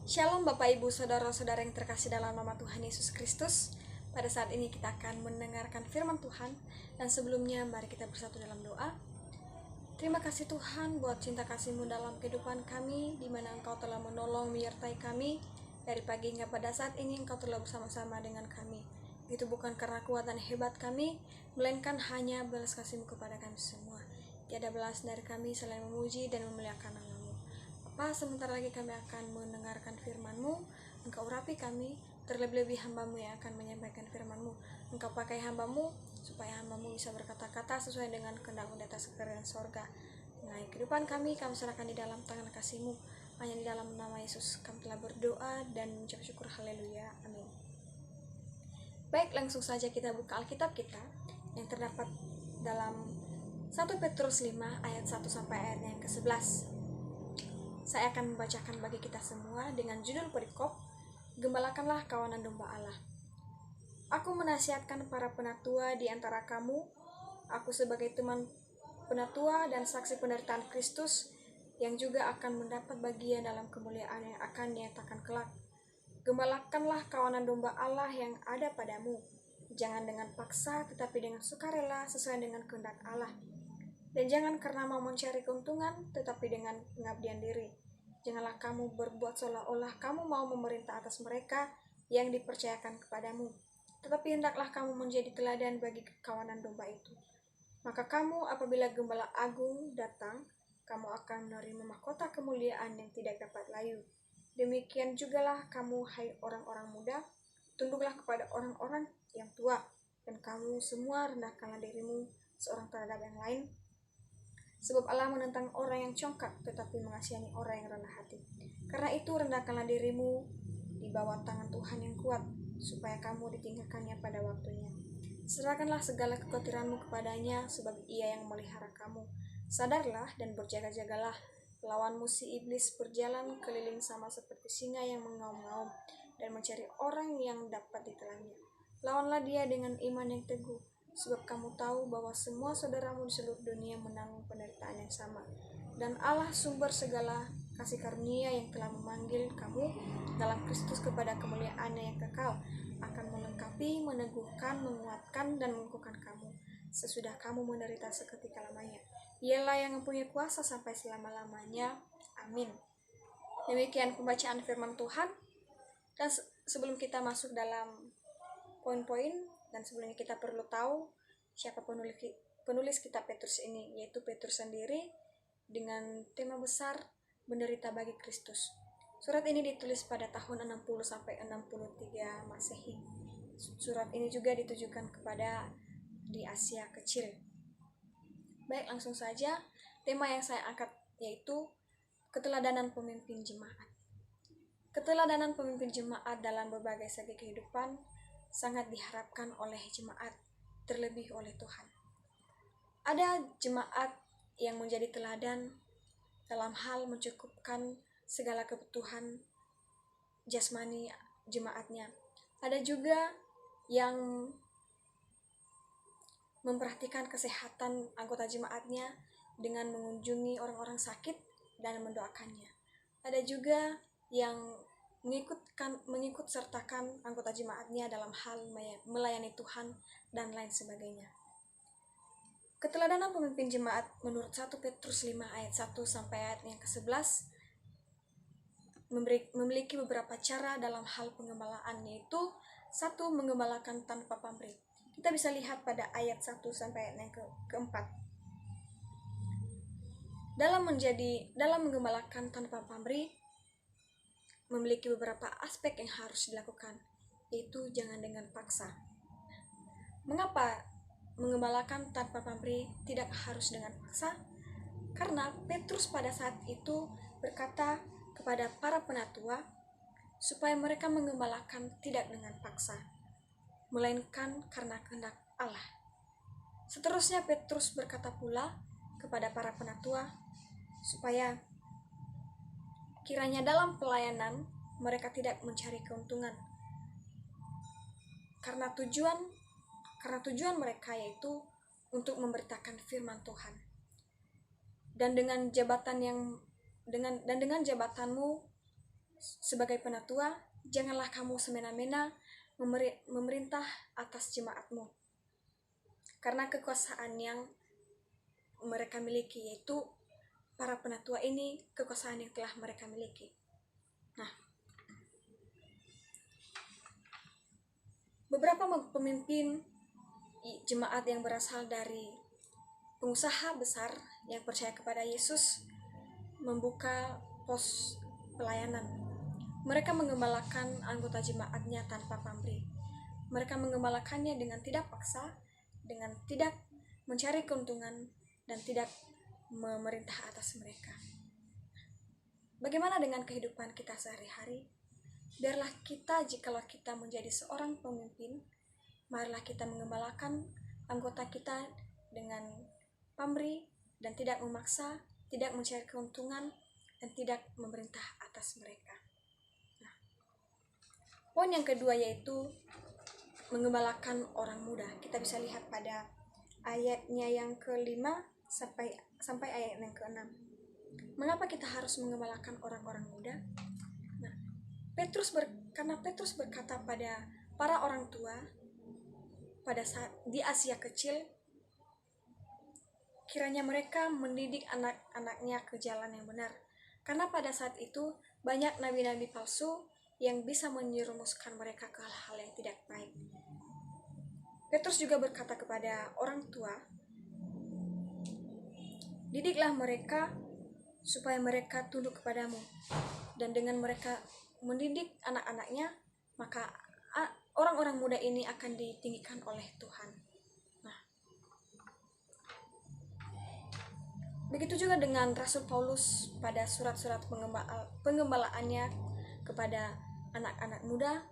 Shalom Bapak Ibu Saudara-saudara yang terkasih dalam nama Tuhan Yesus Kristus. Pada saat ini kita akan mendengarkan firman Tuhan. Dan sebelumnya mari kita bersatu dalam doa. Terima kasih Tuhan buat cinta kasih-Mu dalam kehidupan kami, di mana Engkau telah menolong menyertai kami. Dari pagi hingga pada saat ini Engkau telah bersama-sama dengan kami. Itu bukan karena kuatan hebat kami, melainkan hanya belas kasih-Mu kepada kami semua. Tiada belas dari kami selain memuji dan memuliakan nama-Mu. Bapa, sebentar lagi kami akan mendengarkan firman-Mu. Engkau urapi kami, terlebih-lebih hamba-Mu yang akan menyampaikan firman-Mu. Engkau pakai hamba-Mu, supaya hamba-Mu bisa berkata-kata sesuai dengan kehendak-Mu di atas kerajaan sorga. Mengenai kehidupan kami serahkan di dalam tangan kasih-Mu. Hanya di dalam nama Yesus kami telah berdoa dan mengucap syukur. Haleluya, amin. Baik, langsung saja kita buka Alkitab kita yang terdapat dalam 1 Petrus 5 ayat 1 sampai ayat yang ke-11. Saya akan membacakan bagi kita semua dengan judul perikop, Gembalakanlah kawanan domba Allah. Aku menasihatkan para penatua di antara kamu, aku sebagai teman penatua dan saksi penderitaan Kristus, yang juga akan mendapat bagian dalam kemuliaan yang akan dinyatakan kelak. Gembalakanlah kawanan domba Allah yang ada padamu, jangan dengan paksa tetapi dengan sukarela sesuai dengan kehendak Allah. Dan jangan karena mau mencari keuntungan, tetapi dengan pengabdian diri. Janganlah kamu berbuat seolah-olah kamu mau memerintah atas mereka yang dipercayakan kepadamu. Tetapi hendaklah kamu menjadi teladan bagi kawanan domba itu. Maka kamu apabila gembala agung datang, kamu akan menerima mahkota kemuliaan yang tidak dapat layu. Demikian jugalah kamu, hai orang-orang muda, tunduklah kepada orang-orang yang tua, dan kamu semua rendahkanlah dirimu seorang terhadap yang lain. Sebab Allah menentang orang yang congkak, tetapi mengasihani orang yang rendah hati. Karena itu rendahkanlah dirimu di bawah tangan Tuhan yang kuat, supaya kamu ditinggalkannya pada waktunya. Serahkanlah segala kekhawatiranmu kepadanya, sebab Ia yang memelihara kamu. Sadarlah dan berjaga-jagalah. Lawanmu si iblis berjalan keliling sama seperti singa yang mengaum-ngaum dan mencari orang yang dapat ditelannya. Lawanlah dia dengan iman yang teguh, sebab kamu tahu bahwa semua saudaramu di seluruh dunia menanggung penderitaan yang sama. Dan Allah sumber segala kasih karunia yang telah memanggil kamu dalam Kristus kepada kemuliaan yang kekal, akan melengkapi, meneguhkan, menguatkan, dan mengukuhkan kamu sesudah kamu menderita seketika lamanya. Ialah yang mempunyai kuasa sampai selama-lamanya. Amin. Demikian pembacaan firman Tuhan. Dan sebelum kita masuk dalam poin-poin, dan sebelumnya kita perlu tahu siapa penulis kitab Petrus ini, yaitu Petrus sendiri dengan tema besar menderita bagi Kristus. Surat ini ditulis pada tahun 60 sampai 63 Masehi. Surat ini juga ditujukan kepada di Asia Kecil. Baik, langsung saja tema yang saya angkat yaitu keteladanan pemimpin jemaat. Keteladanan pemimpin jemaat dalam berbagai segi kehidupan sangat diharapkan oleh jemaat, terlebih oleh Tuhan. Ada jemaat yang menjadi teladan dalam hal mencukupkan segala kebutuhan jasmani jemaatnya. Ada juga yang memperhatikan kesehatan anggota jemaatnya dengan mengunjungi orang-orang sakit dan mendoakannya. Ada juga yang mengikut sertakan anggota jemaatnya dalam hal melayani Tuhan dan lain sebagainya. Keteladanan pemimpin jemaat menurut 1 Petrus 5 ayat 1 sampai ayat yang ke-11 memiliki beberapa cara dalam hal penggembalaan, yaitu 1. Menggembalakan tanpa pamrih. Kita bisa lihat pada ayat 1 sampai ayat yang ke-4. Dalam menggembalakan tanpa pamrih memiliki beberapa aspek yang harus dilakukan, yaitu jangan dengan paksa. Mengapa menggembalakan tanpa pamrih tidak harus dengan paksa? Karena Petrus pada saat itu berkata kepada para penatua supaya mereka menggembalakan tidak dengan paksa, melainkan karena kehendak Allah. Seterusnya Petrus berkata pula kepada para penatua supaya kiranya dalam pelayanan mereka tidak mencari keuntungan, karena tujuan mereka yaitu untuk memberitakan firman Tuhan. Dan dengan jabatanmu sebagai penatua, janganlah kamu semena-mena memerintah atas jemaatmu. Karena kekuasaan yang mereka miliki, yaitu para penatua ini, kekuasaan yang telah mereka miliki. Nah, beberapa pemimpin jemaat yang berasal dari pengusaha besar yang percaya kepada Yesus membuka pos pelayanan. Mereka mengembalakan anggota jemaatnya tanpa pamrih. Mereka mengembalakannya dengan tidak paksa, dengan tidak mencari keuntungan, dan tidak memerintah atas mereka. Bagaimana dengan kehidupan kita sehari-hari? Biarlah kita, jikalau kita menjadi seorang pemimpin, marilah kita mengembalakan anggota kita dengan pamrih dan tidak memaksa, tidak mencari keuntungan, dan tidak memerintah atas mereka. Nah, poin yang kedua yaitu mengembalakan orang muda. Kita bisa lihat pada ayatnya yang ke-5 sampai ayat yang ke-6. Mengapa kita harus mengembalakan orang-orang muda? Nah, karena Petrus berkata pada para orang tua pada saat di Asia kecil, kiranya mereka mendidik anak-anaknya ke jalan yang benar. Karena pada saat itu banyak nabi-nabi palsu yang bisa menyerumuskan mereka ke hal-hal yang tidak baik. Petrus juga berkata kepada orang tua, didiklah mereka supaya mereka tunduk kepadamu. Dan dengan mereka mendidik anak-anaknya, maka orang-orang muda ini akan ditinggikan oleh Tuhan. Nah, begitu juga dengan Rasul Paulus pada surat-surat pengembalaannya kepada anak-anak muda,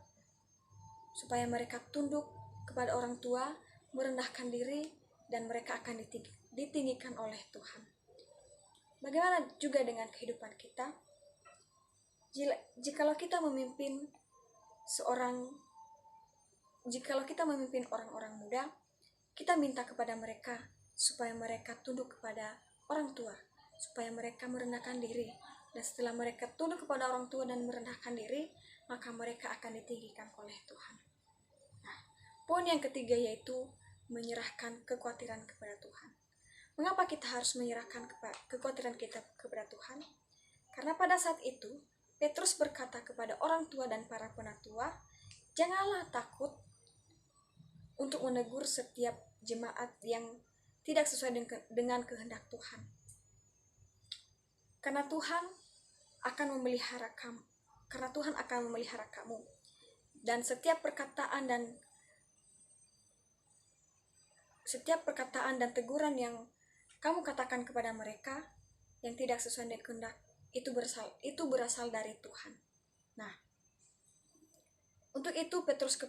supaya mereka tunduk kepada orang tua, merendahkan diri, dan mereka akan ditinggikan oleh Tuhan. Bagaimana juga dengan kehidupan kita? Jikalau kita memimpin orang-orang muda, kita minta kepada mereka supaya mereka tunduk kepada orang tua, supaya mereka merendahkan diri. Dan setelah mereka tunduk kepada orang tua dan merendahkan diri, maka mereka akan ditinggikan oleh Tuhan. Nah, poin yang ketiga yaitu menyerahkan kekhawatiran kepada Tuhan. Mengapa kita harus menyerahkan kekhawatiran kita kepada Tuhan? Karena pada saat itu, Petrus berkata kepada orang tua dan para penatua, janganlah takut untuk menegur setiap jemaat yang tidak sesuai dengan kehendak Tuhan. Karena Tuhan akan memelihara kamu. Dan setiap perkataan dan teguran yang kamu katakan kepada mereka yang tidak sesuai dengan kehendak itu berasal dari Tuhan. Nah, untuk itu Petrus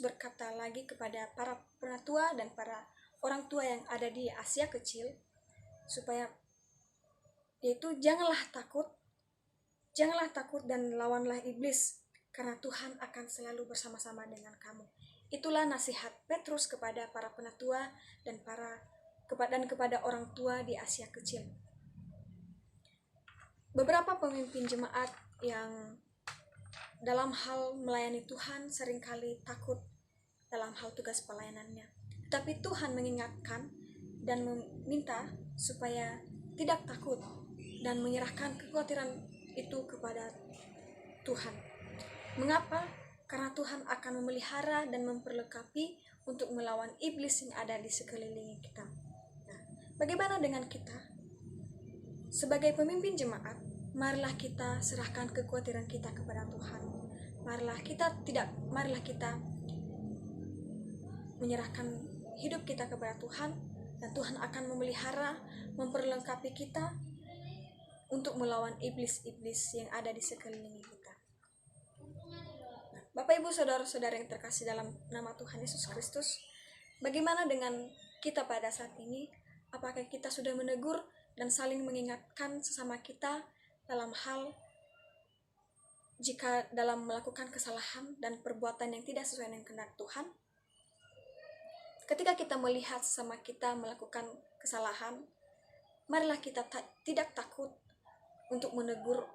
berkata lagi kepada para penatua dan para orang tua yang ada di Asia kecil, supaya yaitu janganlah takut dan lawanlah iblis, karena Tuhan akan selalu bersama-sama dengan kamu. Itulah nasihat Petrus kepada para penatua dan kepada orang tua di Asia kecil. Beberapa pemimpin jemaat yang dalam hal melayani Tuhan seringkali takut dalam hal tugas pelayanannya. Tetapi Tuhan mengingatkan dan meminta supaya tidak takut dan menyerahkan kekhawatiran itu kepada Tuhan. Mengapa? Karena Tuhan akan memelihara dan memperlengkapi untuk melawan iblis yang ada di sekeliling kita. Nah, bagaimana dengan kita? Sebagai pemimpin jemaat, marilah kita serahkan kekhawatiran kita kepada Tuhan. Marilah kita menyerahkan hidup kita kepada Tuhan, dan Tuhan akan memelihara, memperlengkapi kita untuk melawan iblis-iblis yang ada di sekeliling kita. Bapak, Ibu, Saudara-saudara yang terkasih dalam nama Tuhan Yesus Kristus, bagaimana dengan kita pada saat ini? Apakah kita sudah menegur dan saling mengingatkan sesama kita dalam hal jika dalam melakukan kesalahan dan perbuatan yang tidak sesuai dengan kehendak Tuhan? Ketika kita melihat sesama kita melakukan kesalahan, marilah kita tidak takut untuk menegur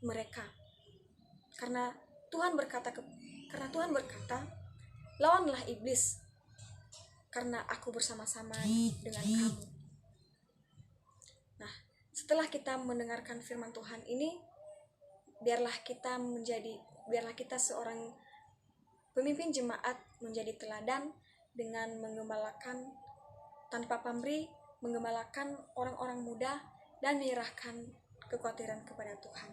mereka. Karena Tuhan berkata, lawanlah iblis, karena aku bersama-sama dengan kamu. Nah, setelah kita mendengarkan firman Tuhan ini, biarlah kita seorang pemimpin jemaat menjadi teladan dengan menggembalakan tanpa pamrih, menggembalakan orang-orang muda dan menyerahkan kekhawatiran kepada Tuhan.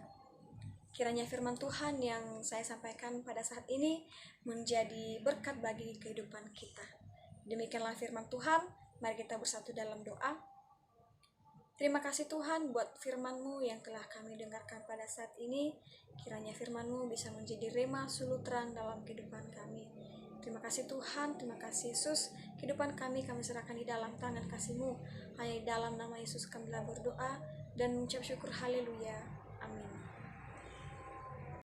Kiranya firman Tuhan yang saya sampaikan pada saat ini menjadi berkat bagi kehidupan kita. Demikianlah firman Tuhan. Mari kita bersatu dalam doa. Terima kasih Tuhan buat firman-Mu yang telah kami dengarkan pada saat ini. Kiranya firman-Mu bisa menjadi rema sulu terang dalam kehidupan kami. Terima kasih Tuhan, terima kasih Yesus. Kehidupan kami serahkan di dalam tangan kasih-Mu. Hanya di dalam nama Yesus kami berdoa dan mengucap syukur. Haleluya.